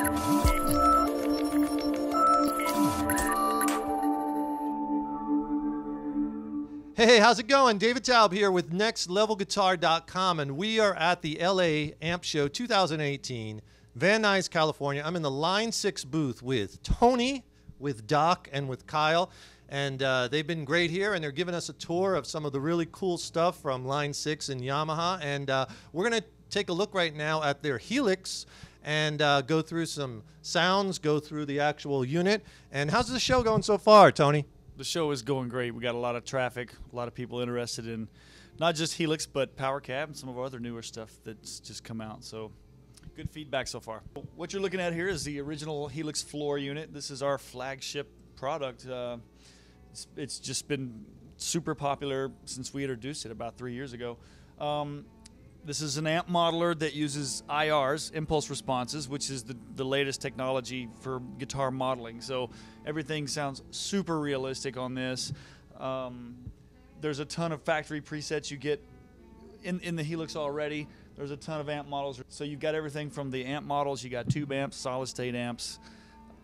Hey, how's it going? David Taub here with NextLevelGuitar.com, and we are at the LA Amp Show 2018, Van Nuys, California. I'm in the Line 6 booth with Tony, with Doc, and with Kyle, and they've been great here, and they're giving us a tour of some of the really cool stuff from Line 6 and Yamaha, and we're going to take a look right now at their Helix and go through some sounds, go through the actual unit. And how's the show going so far, Tony? The show is going great. We got a lot of traffic, a lot of people interested in not just Helix, but Power Cab and some of our other newer stuff that's just come out. So good feedback so far. What you're looking at here is the original Helix floor unit. This is our flagship product. It's just been super popular since we introduced it about 3 years ago. This is an amp modeler that uses IRs, impulse responses, which is the latest technology for guitar modeling. So everything sounds super realistic on this. There's a ton of factory presets you get in the Helix already. There's a ton of amp models. So you've got everything from the amp models. You got tube amps, solid state amps,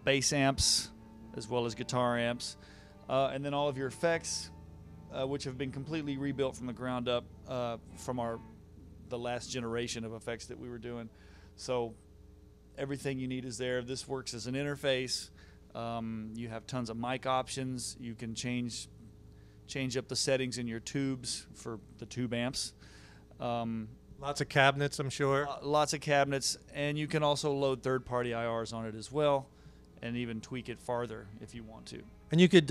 bass amps, as well as guitar amps. And then all of your effects, which have been completely rebuilt from the ground up from the last generation of effects that we were doing. So everything you need is there. This works as an interface. You have tons of mic options. You can change up the settings in your tubes for the tube amps. Lots of cabinets, I'm sure. Lots of cabinets, and you can also load third-party IRs on it as well, and even tweak it farther if you want to. And you could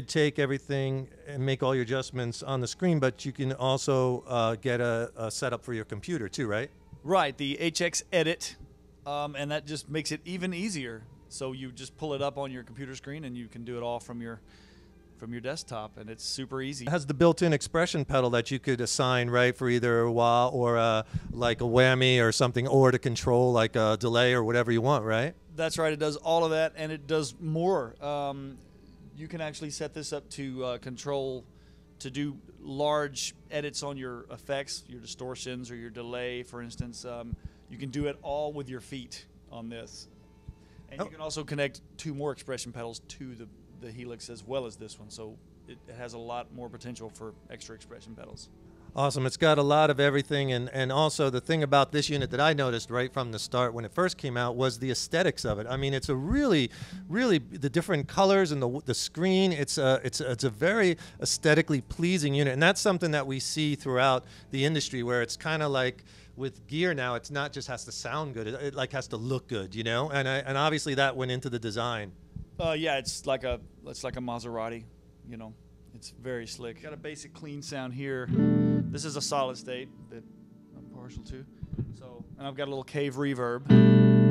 take everything and make all your adjustments on the screen, but you can also get a setup for your computer too, right? Right, the HX Edit, and that just makes it even easier. So you just pull it up on your computer screen, and you can do it all from your desktop, and it's super easy. It has the built-in expression pedal that you could assign, right, for either a wah or like a whammy or something, or to control like a delay or whatever you want, right? That's right. It does all of that, and it does more. You can actually set this up to to do large edits on your effects, your distortions or your delay, for instance. You can do it all with your feet on this. And you can also connect 2 more expression pedals to the Helix as well as this one, so it has a lot more potential for extra expression pedals. Awesome. It's got a lot of everything, and also the thing about this unit that I noticed right from the start when it first came out was the aesthetics of it. I mean, it's a really the different colors and the screen. It's a very aesthetically pleasing unit, and that's something that we see throughout the industry, where it's kind of like with gear now, it's not just has to sound good; it like has to look good, you know. And obviously that went into the design. Yeah, it's like a Maserati, you know. It's very slick. Got a basic clean sound here. This is a solid state that I'm partial to. So, and I've got a little cave reverb. And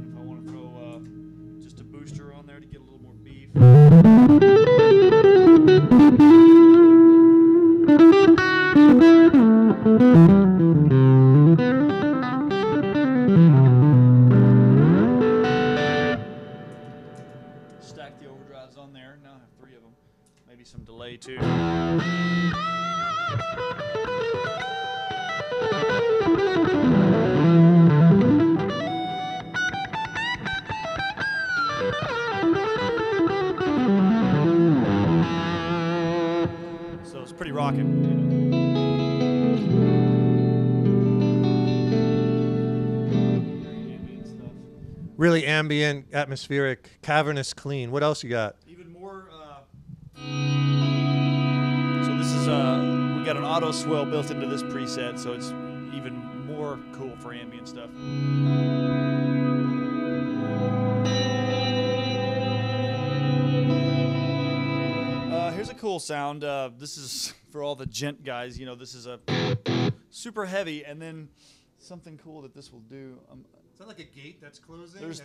if I want to throw just a booster on there to get a little more beef. Stack the overdrives on there. Now I have 3 of them. Maybe some delay too. So it's pretty rocking, you know. Really ambient, atmospheric, cavernous, clean. What else you got? Even more. So this is we got an auto swell built into this preset, so it's even more cool for ambient stuff. Here's a cool sound. This is for all the gent guys. You know, this is a super heavy, and then something cool that this will do. Is that like a gate that's closing? There's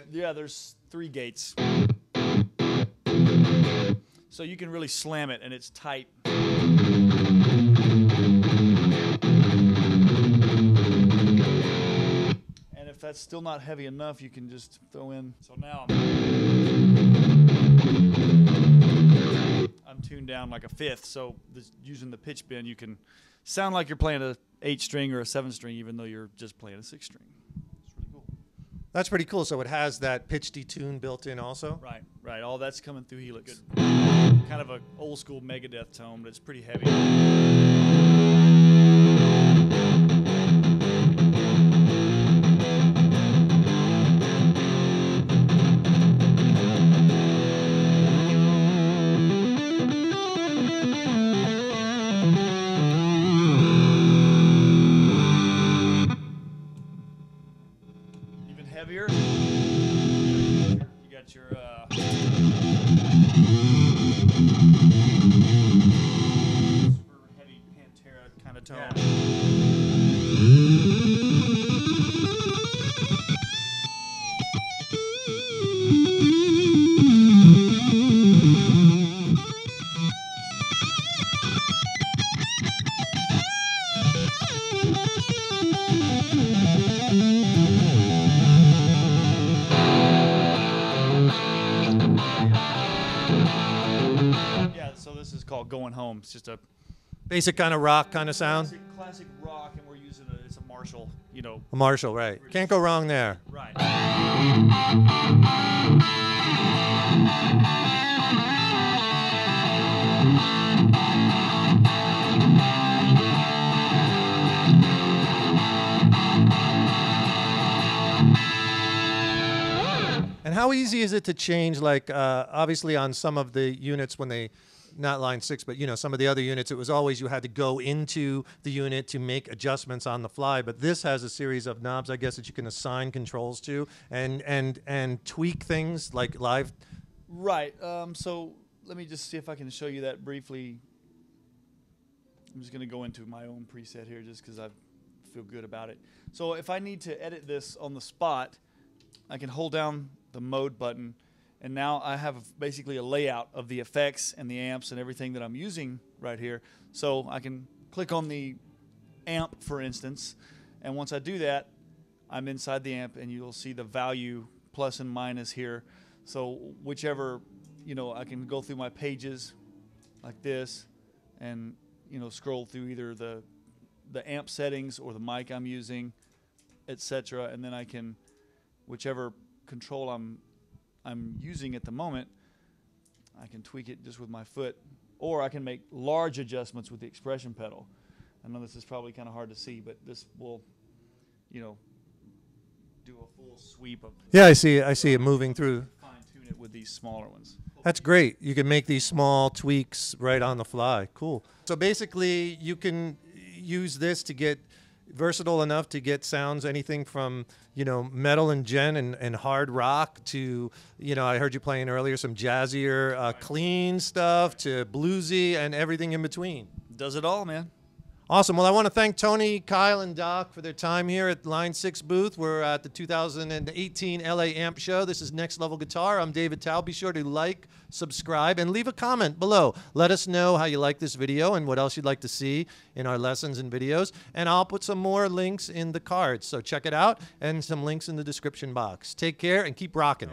3 gates. So you can really slam it, and it's tight. And if that's still not heavy enough, you can just throw in. So now I'm tuned down like a fifth. So using the pitch bend, you can sound like you're playing a 8-string or a 7-string, even though you're just playing a 6-string. It's really cool. That's pretty cool. So it has that pitch detune built in also? Right, right. All that's coming through Helix. Kind of a old school Megadeth tone, but it's pretty heavy. Even heavier. You got your super heavy Pantera kind of tone. Yeah, so this is called Going Home. It's just a Basic kind of rock kind of sound? classic rock, and we're using it's a Marshall, you know. A Marshall, right. Can't go wrong there. Right. And how easy is it to change, like, obviously on some of the units when they, not line 6, but, you know, some of the other units, it was always you had to go into the unit to make adjustments on the fly. But this has a series of knobs, I guess, that you can assign controls to and tweak things like live. Right. So let me just see if I can show you that briefly. I'm just going to go into my own preset here just because I feel good about it. So if I need to edit this on the spot, I can hold down the mode button, and now I have basically a layout of the effects and the amps and everything that I'm using right here. So I can click on the amp, for instance, and once I do that, I'm inside the amp, and you'll see the value plus and minus here. So whichever, you know, I can go through my pages like this and, you know, scroll through either the amp settings or the mic I'm using, etc. And then I can, whichever control I'm using at the moment, I can tweak it just with my foot, or I can make large adjustments with the expression pedal. I know this is probably kind of hard to see, but this will, you know, do a full sweep of. Yeah, I see it moving through. Fine tune it with these smaller ones. That's great. You can make these small tweaks right on the fly. Cool. So basically, you can use this to get versatile enough to get sounds anything from, you know, metal and gen and hard rock to, you know, I heard you playing earlier some jazzier, clean stuff to bluesy and everything in between. Does it all, man. Awesome. Well, I want to thank Tony, Kyle, and Doc for their time here at Line 6 booth. We're at the 2018 LA Amp Show. This is Next Level Guitar. I'm David Tao. Be sure to like, subscribe, and leave a comment below. Let us know how you like this video and what else you'd like to see in our lessons and videos. And I'll put some more links in the cards. So check it out and some links in the description box. Take care and keep rocking.